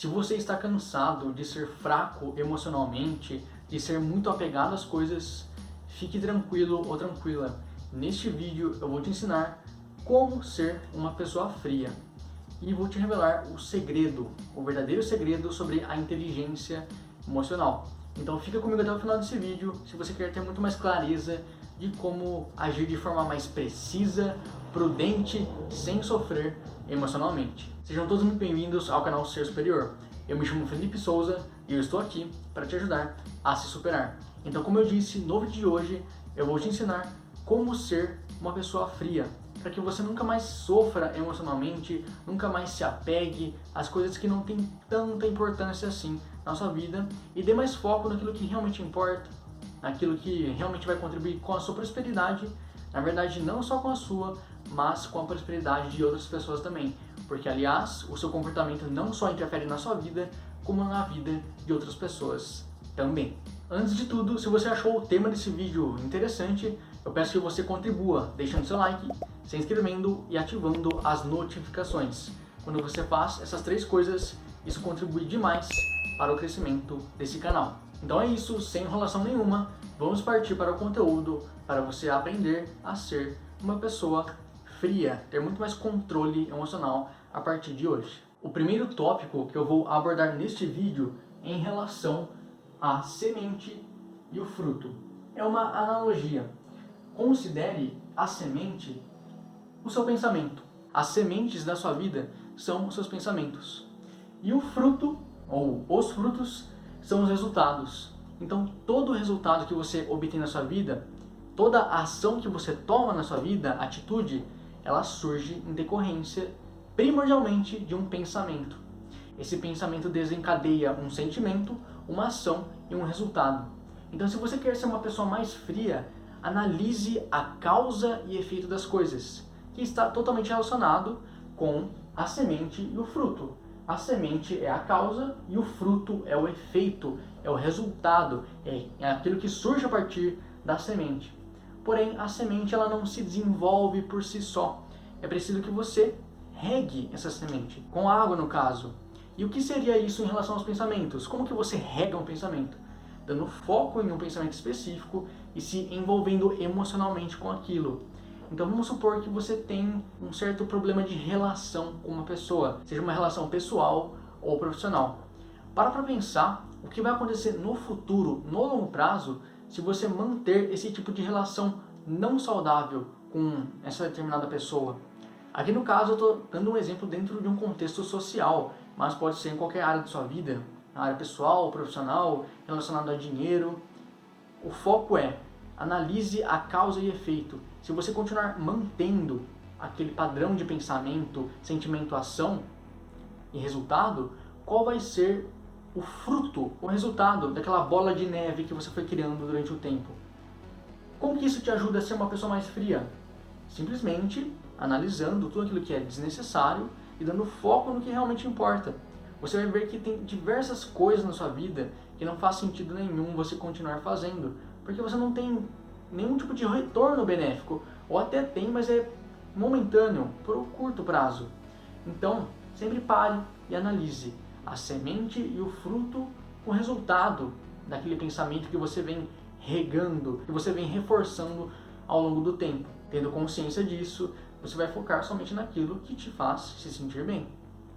Se você está cansado de ser fraco emocionalmente, de ser muito apegado às coisas, fique tranquilo ou tranquila. Neste vídeo eu vou te ensinar como ser uma pessoa fria e vou te revelar o segredo, o verdadeiro segredo sobre a inteligência emocional. Então fica comigo até o final desse vídeo se você quer ter muito mais clareza de como agir de forma mais precisa, prudente, sem sofrer emocionalmente. Sejam todos muito bem-vindos ao canal Ser Superior. Eu me chamo Felipe Souza e eu estou aqui para te ajudar a se superar. Então, como eu disse, no vídeo de hoje eu vou te ensinar como ser uma pessoa fria, para que você nunca mais sofra emocionalmente, nunca mais se apegue às coisas que não têm tanta importância assim na sua vida e dê mais foco naquilo que realmente importa, naquilo que realmente vai contribuir com a sua prosperidade, na verdade não só com a sua, mas com a prosperidade de outras pessoas também, porque aliás, o seu comportamento não só interfere na sua vida, como na vida de outras pessoas também. Antes de tudo, se você achou o tema desse vídeo interessante, eu peço que você contribua, deixando seu like, se inscrevendo e ativando as notificações. Quando você faz essas três coisas, isso contribui demais para o crescimento desse canal. Então é isso, sem enrolação nenhuma, vamos partir para o conteúdo para você aprender a ser uma pessoa fria, ter muito mais controle emocional a partir de hoje. O primeiro tópico que eu vou abordar neste vídeo é em relação à semente e o fruto. É uma analogia. Considere a semente o seu pensamento. As sementes da sua vida são os seus pensamentos. E o fruto, ou os frutos, são os resultados. Então, todo resultado que você obtém na sua vida, toda ação que você toma na sua vida, atitude, ela surge em decorrência, primordialmente, de um pensamento. Esse pensamento desencadeia um sentimento, uma ação e um resultado. Então, se você quer ser uma pessoa mais fria, analise a causa e efeito das coisas, que está totalmente relacionado com a semente e o fruto. A semente é a causa e o fruto é o efeito, é o resultado, é aquilo que surge a partir da semente. Porém, a semente ela não se desenvolve por si só. É preciso que você regue essa semente, com água no caso. E o que seria isso em relação aos pensamentos? Como que você rega um pensamento? Dando foco em um pensamento específico e se envolvendo emocionalmente com aquilo. Então vamos supor que você tem um certo problema de relação com uma pessoa, seja uma relação pessoal ou profissional. Para pensar o que vai acontecer no futuro, no longo prazo, se você manter esse tipo de relação não saudável com essa determinada pessoa. Aqui no caso eu estou dando um exemplo dentro de um contexto social, mas pode ser em qualquer área da sua vida, na área pessoal, profissional, relacionado a dinheiro. O foco é analise a causa e efeito. Se você continuar mantendo aquele padrão de pensamento, sentimento, ação e resultado, qual vai ser o fruto, o resultado daquela bola de neve que você foi criando durante o tempo? Como que isso te ajuda a ser uma pessoa mais fria? Simplesmente analisando tudo aquilo que é desnecessário e dando foco no que realmente importa. Você vai ver que tem diversas coisas na sua vida que não faz sentido nenhum você continuar fazendo, porque você não tem nenhum tipo de retorno benéfico, ou até tem, mas é momentâneo, por um curto prazo. Então, sempre pare e analise a semente e o fruto, o resultado daquele pensamento que você vem regando, que você vem reforçando ao longo do tempo. Tendo consciência disso, você vai focar somente naquilo que te faz se sentir bem.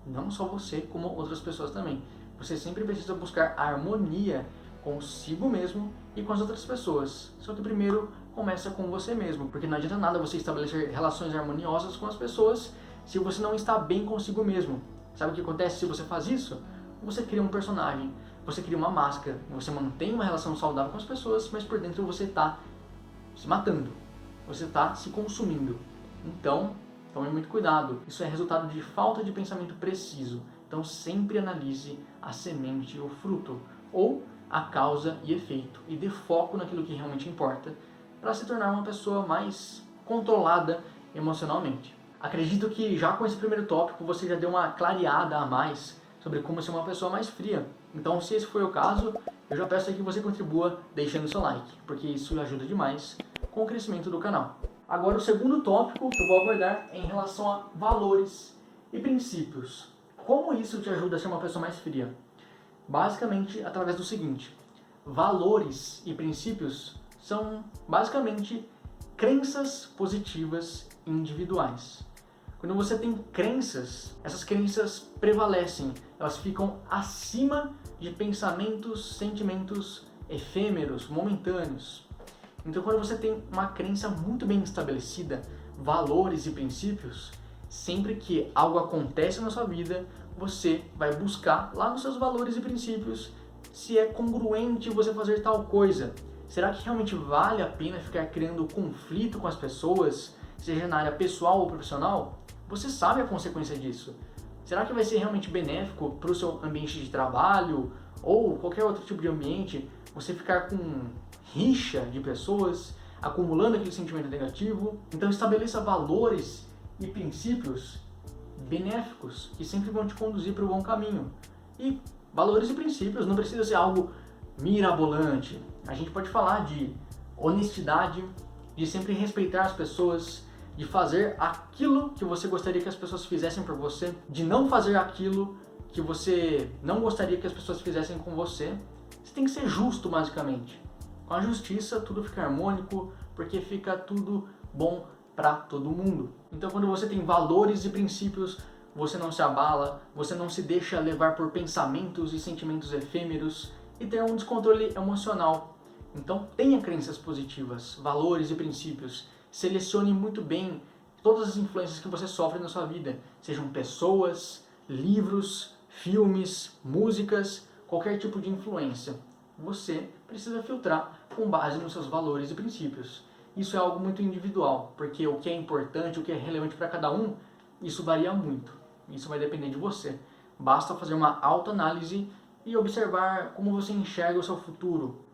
Não só você, como outras pessoas também. Você sempre precisa buscar harmonia consigo mesmo e com as outras pessoas. Só que primeiro começa com você mesmo, porque não adianta nada você estabelecer relações harmoniosas com as pessoas se você não está bem consigo mesmo. Sabe o que acontece se você faz isso? Você cria um personagem, você cria uma máscara, você mantém uma relação saudável com as pessoas, mas por dentro você está se matando, você está se consumindo. Então, tome muito cuidado. Isso é resultado de falta de pensamento preciso. Então sempre analise a semente e o fruto, ou a causa e efeito, e dê foco naquilo que realmente importa, para se tornar uma pessoa mais controlada emocionalmente. Acredito que já com esse primeiro tópico você já deu uma clareada a mais sobre como ser uma pessoa mais fria. Então, se esse foi o caso, eu já peço que você contribua deixando seu like, porque isso ajuda demais com o crescimento do canal. Agora, o segundo tópico que eu vou abordar é em relação a valores e princípios. Como isso te ajuda a ser uma pessoa mais fria? Basicamente através do seguinte: valores e princípios são basicamente crenças positivas individuais. Quando você tem crenças, essas crenças prevalecem, elas ficam acima de pensamentos, sentimentos efêmeros, momentâneos. Então, quando você tem uma crença muito bem estabelecida, valores e princípios, sempre que algo acontece na sua vida, você vai buscar lá nos seus valores e princípios se é congruente você fazer tal coisa. Será que realmente vale a pena ficar criando conflito com as pessoas, seja na área pessoal ou profissional? Você sabe a consequência disso. Será que vai ser realmente benéfico para o seu ambiente de trabalho ou qualquer outro tipo de ambiente você ficar com rixa de pessoas, acumulando aquele sentimento negativo? Então estabeleça valores e princípios benéficos que sempre vão te conduzir para o bom caminho. E valores e princípios não precisa ser algo mirabolante. A gente pode falar de honestidade, de sempre respeitar as pessoas, de fazer aquilo que você gostaria que as pessoas fizessem por você, de não fazer aquilo que você não gostaria que as pessoas fizessem com você. Você tem que ser justo, basicamente. Com a justiça, tudo fica harmônico, porque fica tudo bom para todo mundo. Então, quando você tem valores e princípios, você não se abala, você não se deixa levar por pensamentos e sentimentos efêmeros e ter um descontrole emocional. Então, tenha crenças positivas, valores e princípios. Selecione muito bem todas as influências que você sofre na sua vida, sejam pessoas, livros, filmes, músicas, qualquer tipo de influência. Você precisa filtrar com base nos seus valores e princípios. Isso é algo muito individual, porque o que é importante, o que é relevante para cada um, isso varia muito. Isso vai depender de você. Basta fazer uma autoanálise e observar como você enxerga o seu futuro.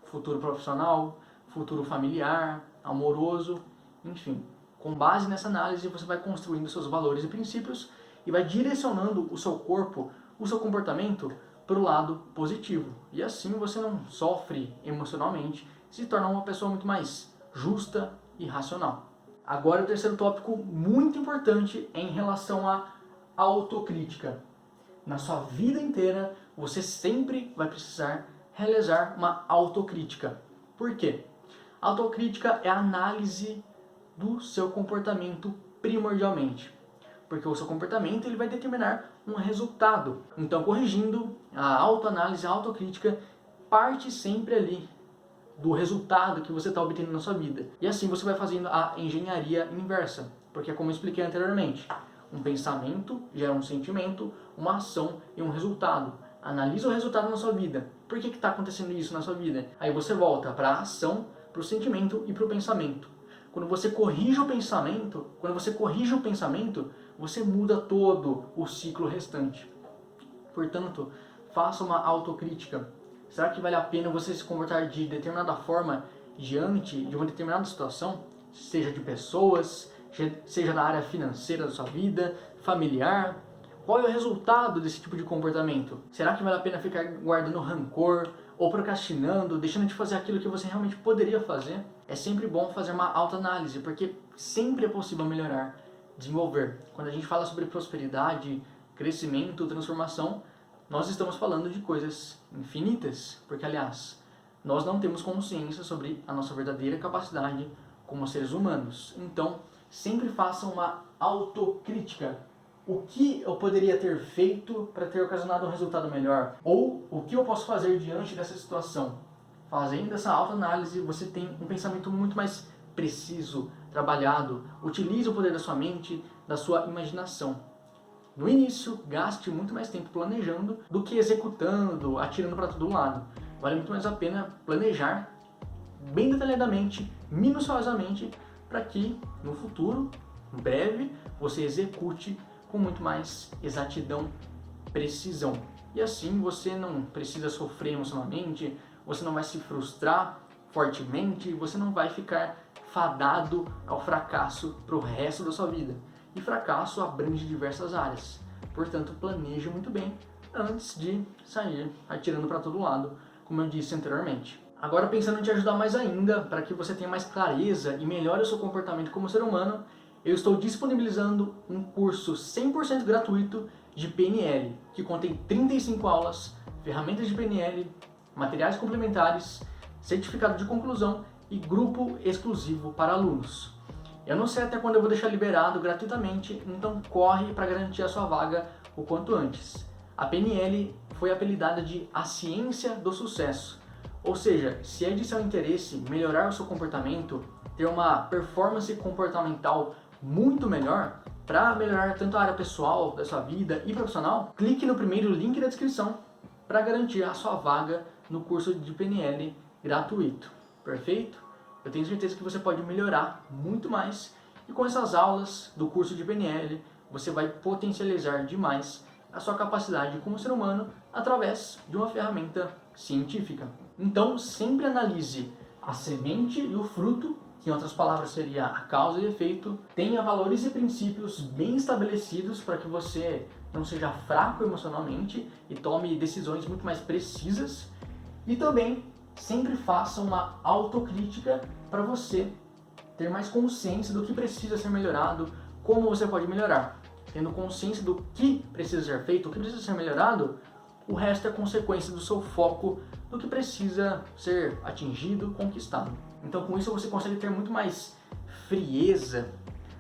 Futuro profissional, futuro familiar, amoroso, enfim. Com base nessa análise, você vai construindo seus valores e princípios e vai direcionando o seu corpo, o seu comportamento para o lado positivo. E assim você não sofre emocionalmente, se torna uma pessoa muito mais justa e racional. Agora o terceiro tópico muito importante é em relação à autocrítica. Na sua vida inteira, você sempre vai precisar realizar uma autocrítica. Por quê? A autocrítica é a análise do seu comportamento primordialmente. Porque o seu comportamento ele vai determinar um resultado. Então, corrigindo, a autoanálise, a autocrítica parte sempre ali do resultado que você está obtendo na sua vida. E assim você vai fazendo a engenharia inversa. Porque, como eu expliquei anteriormente, um pensamento gera um sentimento, uma ação e um resultado. Analisa o resultado na sua vida. Por que está acontecendo isso na sua vida? Aí você volta para a ação, para o sentimento e para o pensamento. Quando você corrige o pensamento, você muda todo o ciclo restante. Portanto, faça uma autocrítica. Será que vale a pena você se comportar de determinada forma diante de uma determinada situação? Seja de pessoas, seja na área financeira da sua vida, familiar. Qual é o resultado desse tipo de comportamento? Será que vale a pena ficar guardando rancor ou procrastinando, deixando de fazer aquilo que você realmente poderia fazer? É sempre bom fazer uma autoanálise, porque sempre é possível melhorar, desenvolver. Quando a gente fala sobre prosperidade, crescimento, transformação, nós estamos falando de coisas infinitas, porque, aliás, nós não temos consciência sobre a nossa verdadeira capacidade como seres humanos. Então, sempre faça uma autocrítica. O que eu poderia ter feito para ter ocasionado um resultado melhor? Ou o que eu posso fazer diante dessa situação? Fazendo essa autoanálise, você tem um pensamento muito mais preciso, trabalhado. Utilize o poder da sua mente, da sua imaginação. No início, gaste muito mais tempo planejando do que executando, atirando para todo lado. Vale muito mais a pena planejar bem detalhadamente, minuciosamente, para que no futuro, em breve, você execute com muito mais exatidão, precisão. E assim você não precisa sofrer emocionalmente, você não vai se frustrar fortemente, você não vai ficar fadado ao fracasso para o resto da sua vida. E fracasso abrange diversas áreas. Portanto, planeje muito bem antes de sair atirando para todo lado, como eu disse anteriormente. Agora, pensando em te ajudar mais ainda, para que você tenha mais clareza e melhore o seu comportamento como ser humano, eu estou disponibilizando um curso 100% gratuito de PNL, que contém 35 aulas, ferramentas de PNL, materiais complementares, certificado de conclusão e grupo exclusivo para alunos. Eu não sei até quando eu vou deixar liberado gratuitamente, então corre para garantir a sua vaga o quanto antes. A PNL foi apelidada de a ciência do sucesso, ou seja, se é de seu interesse melhorar o seu comportamento, ter uma performance comportamental muito melhor, para melhorar tanto a área pessoal da sua vida e profissional, clique no primeiro link da descrição para garantir a sua vaga no curso de PNL gratuito. Perfeito? Eu tenho certeza que você pode melhorar muito mais e com essas aulas do curso de PNL você vai potencializar demais a sua capacidade como ser humano através de uma ferramenta científica. Então sempre analise a semente e o fruto, que em outras palavras seria a causa e efeito, tenha valores e princípios bem estabelecidos para que você não seja fraco emocionalmente e tome decisões muito mais precisas, e também sempre faça uma autocrítica para você ter mais consciência do que precisa ser melhorado, como você pode melhorar. Tendo consciência do que precisa ser feito, o que precisa ser melhorado, o resto é consequência do seu foco no que precisa ser atingido, conquistado. Então com isso você consegue ter muito mais frieza,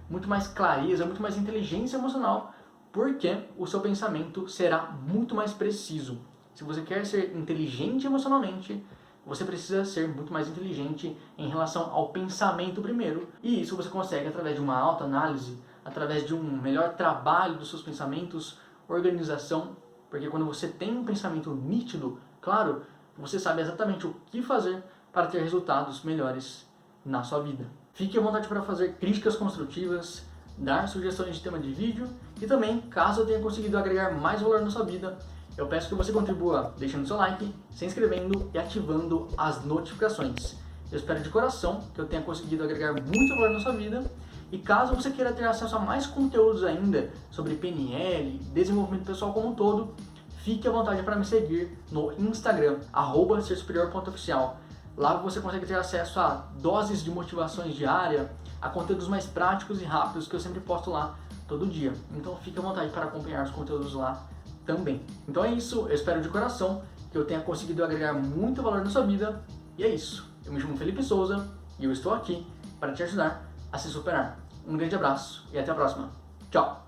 muito mais clareza, muito mais inteligência emocional, porque o seu pensamento será muito mais preciso. Se você quer ser inteligente emocionalmente, você precisa ser muito mais inteligente em relação ao pensamento primeiro. E isso você consegue através de uma autoanálise, através de um melhor trabalho dos seus pensamentos, organização, porque quando você tem um pensamento nítido, claro, você sabe exatamente o que fazer para ter resultados melhores na sua vida. Fique à vontade para fazer críticas construtivas, dar sugestões de tema de vídeo e também, caso eu tenha conseguido agregar mais valor na sua vida, eu peço que você contribua deixando seu like, se inscrevendo e ativando as notificações. Eu espero de coração que eu tenha conseguido agregar muito valor na sua vida. E caso você queira ter acesso a mais conteúdos ainda sobre PNL, desenvolvimento pessoal como um todo, fique à vontade para me seguir no Instagram, @sersuperior.oficial. Lá você consegue ter acesso a doses de motivações diárias, a conteúdos mais práticos e rápidos que eu sempre posto lá todo dia. Então fique à vontade para acompanhar os conteúdos lá também. Então é isso, eu espero de coração que eu tenha conseguido agregar muito valor na sua vida. E é isso, eu me chamo Felipe Souza e eu estou aqui para te ajudar a se superar. Um grande abraço e até a próxima. Tchau!